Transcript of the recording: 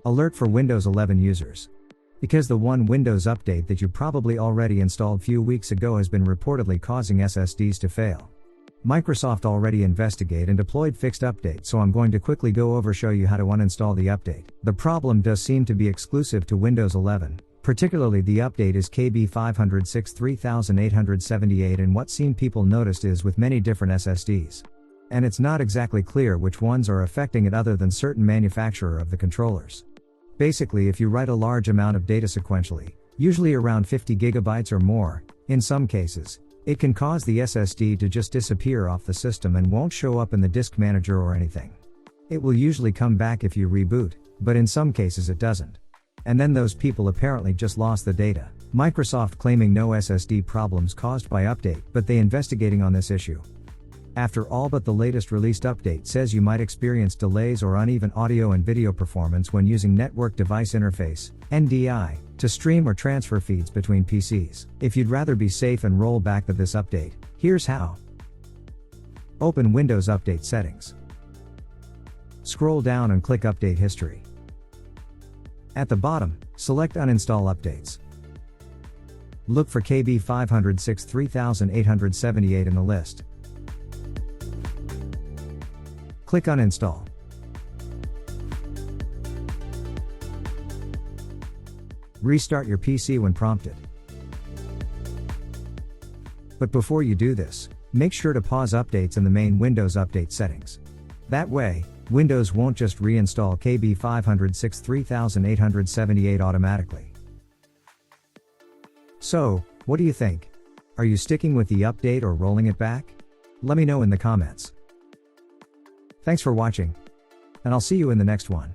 Alert for Windows 11 users. Because the one Windows update that you probably already installed few weeks ago has been reportedly causing SSDs to fail. Microsoft already investigated and deployed fixed updates, so I'm going to quickly go over show you how to uninstall the update. The problem does seem to be exclusive to Windows 11, particularly the update is KB5063878, and what seem people noticed is with many different SSDs. And it's not exactly clear which ones are affecting it other than certain manufacturer of the controllers. Basically, if you write a large amount of data sequentially, usually around 50 gigabytes or more, in some cases, it can cause the SSD to just disappear off the system and won't show up in the disk manager or anything. It will usually come back if you reboot, but in some cases it doesn't. And then those people apparently just lost the data. Microsoft claiming no SSD problems caused by update, but they investigating on this issue. After all, but the latest released update says you might experience delays or uneven audio and video performance when using Network Device Interface, NDI, to stream or transfer feeds between PCs. If you'd rather be safe and roll back this update, here's how. Open Windows Update Settings. Scroll down and click Update History. At the bottom, select Uninstall Updates. Look for KB5063878 in the list. Click Uninstall. Restart your PC when prompted. But before you do this, make sure to pause updates in the main Windows Update settings. That way, Windows won't just reinstall KB5063878 automatically. So, what do you think? Are you sticking with the update or rolling it back? Let me know in the comments. Thanks for watching, and I'll see you in the next one.